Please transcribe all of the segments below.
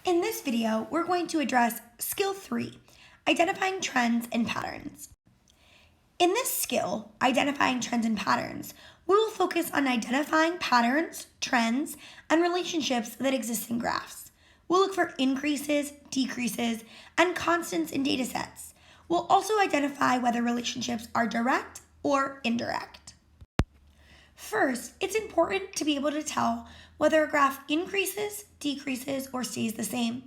In this video, we're going to address Skill 3, Identifying Trends and Patterns. In this skill, Identifying Trends and Patterns, we will focus on identifying patterns, trends, and relationships that exist in graphs. We'll look for increases, decreases, and constants in datasets. We'll also identify whether relationships are direct or indirect. First, it's important to be able to tell whether a graph increases, decreases, or stays the same.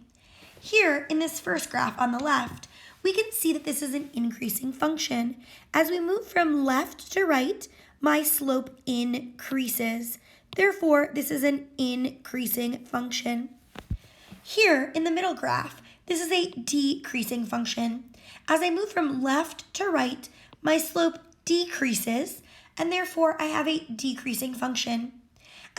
Here, in this first graph on the left, we can see that this is an increasing function. As we move from left to right, my slope increases. Therefore, this is an increasing function. Here, in the middle graph, this is a decreasing function. As I move from left to right, my slope decreases, and therefore I have a decreasing function.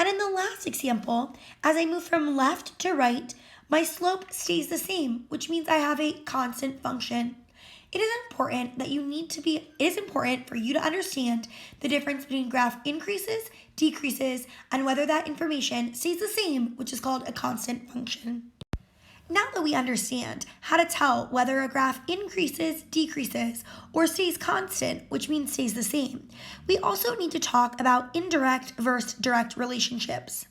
And in the last example, as I move from left to right, my slope stays the same, which means I have a constant function. It is important for you to understand the difference between graph increases, decreases, and whether that information stays the same, which is called a constant function. Now that we understand how to tell whether a graph increases, decreases, or stays constant, which means stays the same, we also need to talk about indirect versus direct relationships.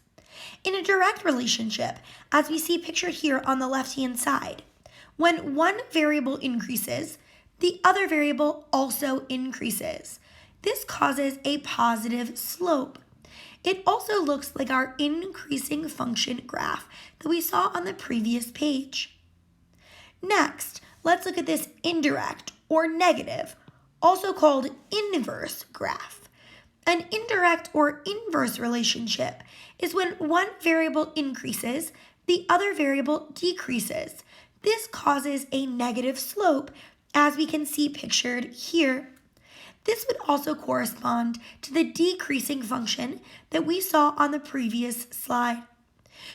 In a direct relationship, as we see pictured here on the left-hand side, when one variable increases, the other variable also increases. This causes a positive slope. It also looks like our increasing function graph that we saw on the previous page. Next, let's look at this indirect or negative, also called inverse graph. An indirect or inverse relationship is when one variable increases, the other variable decreases. This causes a negative slope, as we can see pictured here. This would also correspond to the decreasing function that we saw on the previous slide.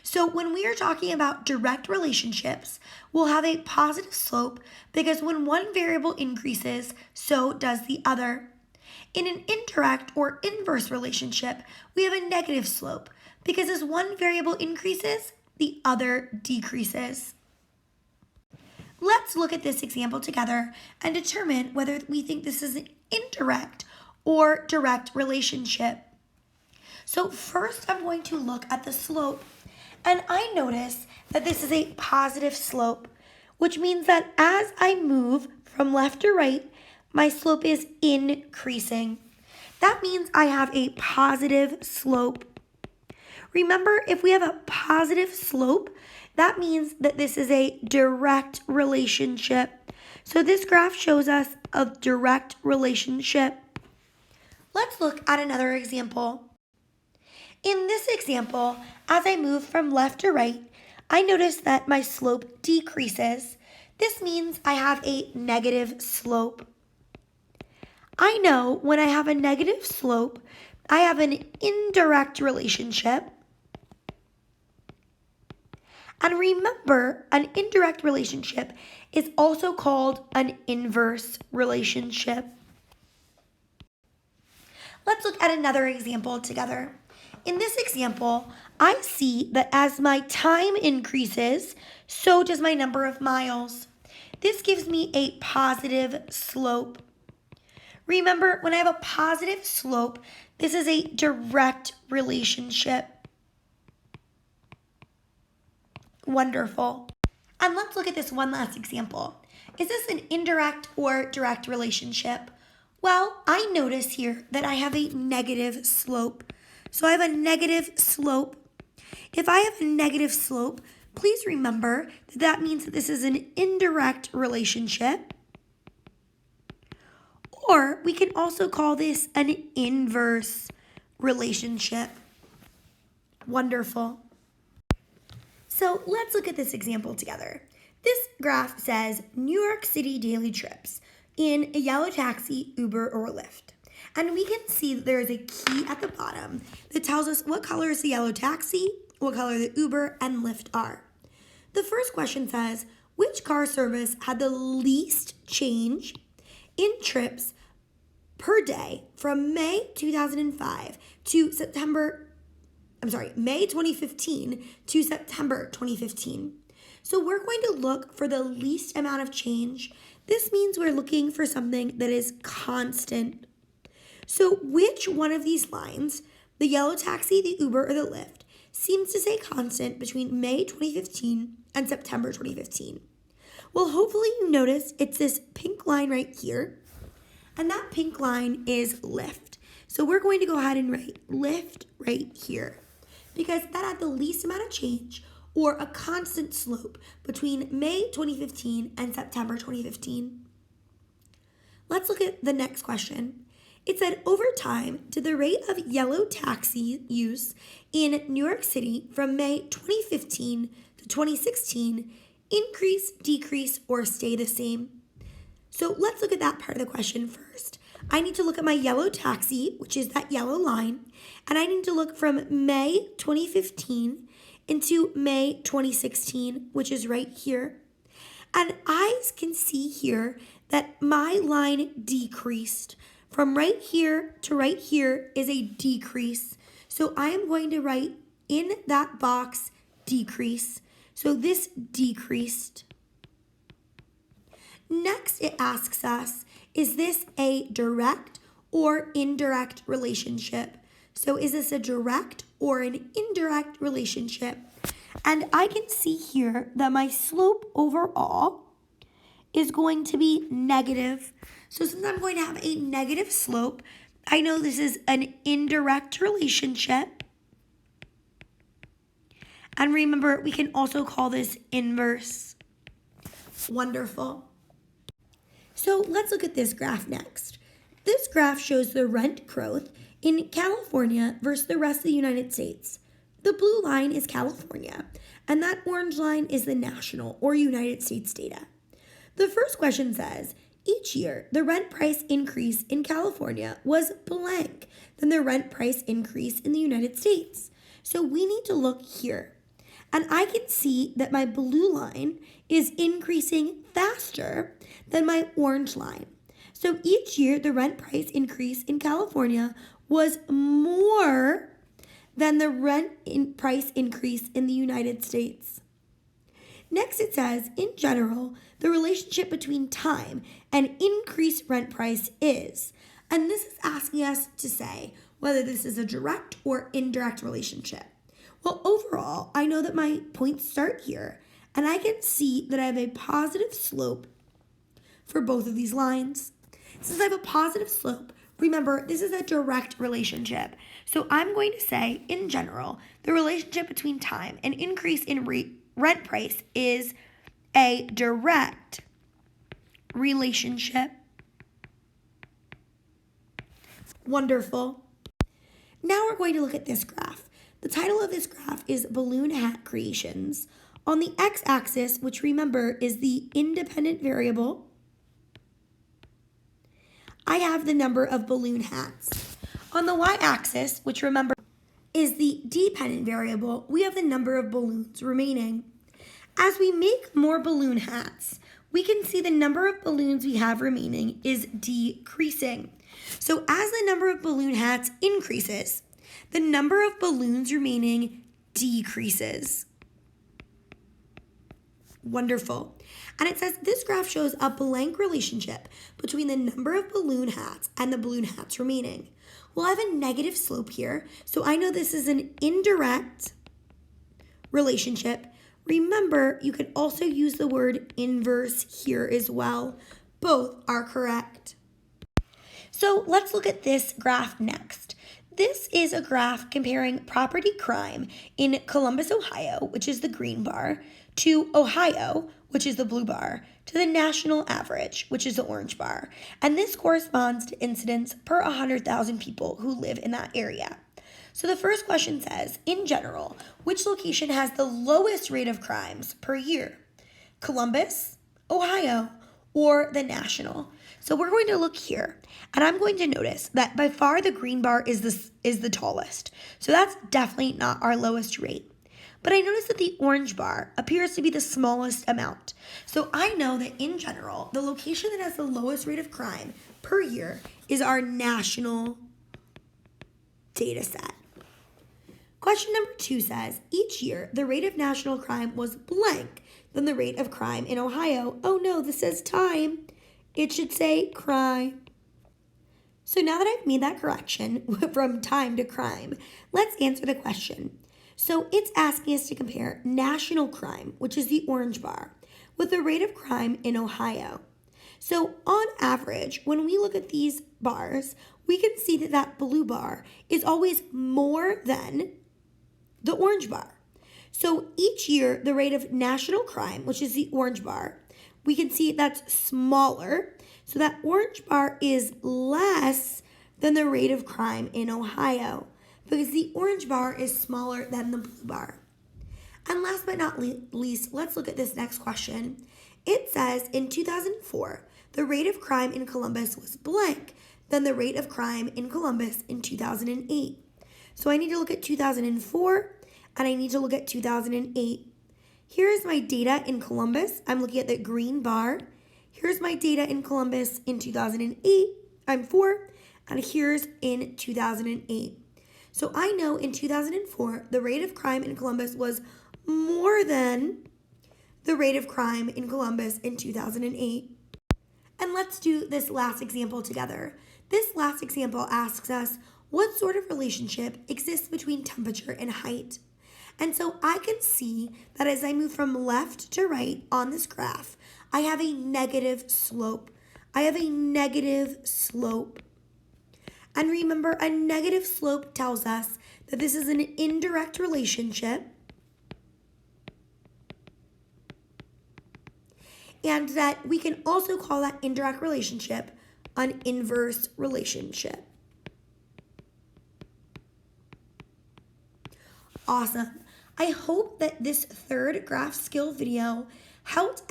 So when we are talking about direct relationships, we'll have a positive slope because when one variable increases, so does the other. In an indirect or inverse relationship, we have a negative slope because as one variable increases, the other decreases. Let's look at this example together and determine whether we think this is an indirect or direct relationship. So first I'm going to look at the slope, and I notice that this is a positive slope, which means that as I move from left to right, my slope is increasing. That means I have a positive slope. Remember, if we have a positive slope, that means that this is a direct relationship. So this graph shows us a direct relationship. Let's look at another example. In this example, as I move from left to right, I notice that my slope decreases. This means I have a negative slope. I know when I have a negative slope, I have an indirect relationship. And remember, an indirect relationship is also called an inverse relationship. Let's look at another example together. In this example, I see that as my time increases, so does my number of miles. This gives me a positive slope. Remember, when I have a positive slope, this is a direct relationship. Wonderful. And let's look at this one last example. Is this an indirect or direct relationship? Well, I notice here that I have a negative slope. So I have a negative slope. If I have a negative slope, please remember that that means that this is an indirect relationship. Or we can also call this an inverse relationship. Wonderful. So let's look at this example together. This graph says New York City daily trips in a yellow taxi, Uber, or Lyft. And we can see that there is a key at the bottom that tells us what color is the yellow taxi, what color the Uber and Lyft are. The first question says, which car service had the least change in trips per day from May 2015 to September 2015. So we're going to look for the least amount of change. This means we're looking for something that is constant. So which one of these lines, the yellow taxi, the Uber, or the Lyft, seems to say constant between May 2015 and September 2015? Well, hopefully you notice it's this pink line right here, and that pink line is Lyft. So we're going to go ahead and write Lyft right here because that had the least amount of change or a constant slope between May 2015 and September 2015. Let's look at the next question. It said, over time, did the rate of yellow taxi use in New York City from May 2015 to 2016 increase, decrease, or stay the same? So let's look at that part of the question first. I need to look at my yellow taxi, which is that yellow line, and I need to look from May 2015 into May 2016, which is right here. And I can see here that my line decreased. From right here to right here is a decrease. So I am going to write in that box decrease. So this decreased. Next, it asks us, is this a direct or indirect relationship? So is this a direct or an indirect relationship? And I can see here that my slope overall is going to be negative. So since I'm going to have a negative slope, I know this is an indirect relationship. And remember, we can also call this inverse. Wonderful. So let's look at this graph next. This graph shows the rent growth in California versus the rest of the United States. The blue line is California, and that orange line is the national or United States data. The first question says, each year, the rent price increase in California was blank than the rent price increase in the United States. So we need to look here. And I can see that my blue line is increasing faster than my orange line. So each year, the rent price increase in California was more than the price increase in the United States. Next, it says, in general, the relationship between time and increased rent price is, and this is asking us to say whether this is a direct or indirect relationship. Well, overall, I know that my points start here, and I can see that I have a positive slope for both of these lines. Since I have a positive slope, remember, this is a direct relationship. So I'm going to say, in general, the relationship between time and increase in rent price is a direct relationship. Wonderful. Now we're going to look at this graph. The title of this graph is Balloon Hat Creations. On the x-axis, which remember is the independent variable, I have the number of balloon hats. On the y-axis, which remember is the dependent variable, we have the number of balloons remaining. As we make more balloon hats, we can see the number of balloons we have remaining is decreasing. So as the number of balloon hats increases, the number of balloons remaining decreases. Wonderful. And it says this graph shows a blank relationship between the number of balloon hats and the balloon hats remaining. Well, I have a negative slope here, so I know this is an indirect relationship. Remember, you could also use the word inverse here as well. Both are correct. So let's look at this graph next. This is a graph comparing property crime in Columbus, Ohio, which is the green bar, to Ohio, which is the blue bar, to the national average, which is the orange bar. And this corresponds to incidents per 100,000 people who live in that area. So the first question says, in general, which location has the lowest rate of crimes per year? Columbus, Ohio, or the national? So we're going to look here, and I'm going to notice that by far the green bar is the tallest. So that's definitely not our lowest rate. But I notice that the orange bar appears to be the smallest amount. So I know that in general, the location that has the lowest rate of crime per year is our national data set. Question number 2 says, each year the rate of national crime was blank than the rate of crime in Ohio. Oh no, this says time. It should say crime. So now that I've made that correction from time to crime, let's answer the question. So it's asking us to compare national crime, which is the orange bar, with the rate of crime in Ohio. So on average, when we look at these bars, we can see that that blue bar is always more than the orange bar. So each year, the rate of national crime, which is the orange bar, we can see that's smaller. So that orange bar is less than the rate of crime in Ohio because the orange bar is smaller than the blue bar. And last but not least, let's look at this next question. It says in 2004, the rate of crime in Columbus was blank than the rate of crime in Columbus in 2008. So I need to look at 2004 and I need to look at 2008. Here is my data in Columbus. I'm looking at the green bar. Here's my data in Columbus in 2008. I'm 4. And here's in 2008. So I know in 2004, the rate of crime in Columbus was more than the rate of crime in Columbus in 2008. And let's do this last example together. This last example asks us, what sort of relationship exists between temperature and height? And so I can see that as I move from left to right on this graph, I have a negative slope. I have a negative slope. And remember, a negative slope tells us that this is an indirect relationship and that we can also call that indirect relationship an inverse relationship. Awesome. I hope that this third graph skill video helped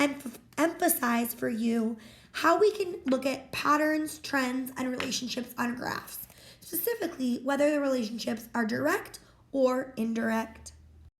emphasize for you how we can look at patterns, trends, and relationships on graphs, specifically whether the relationships are direct or indirect.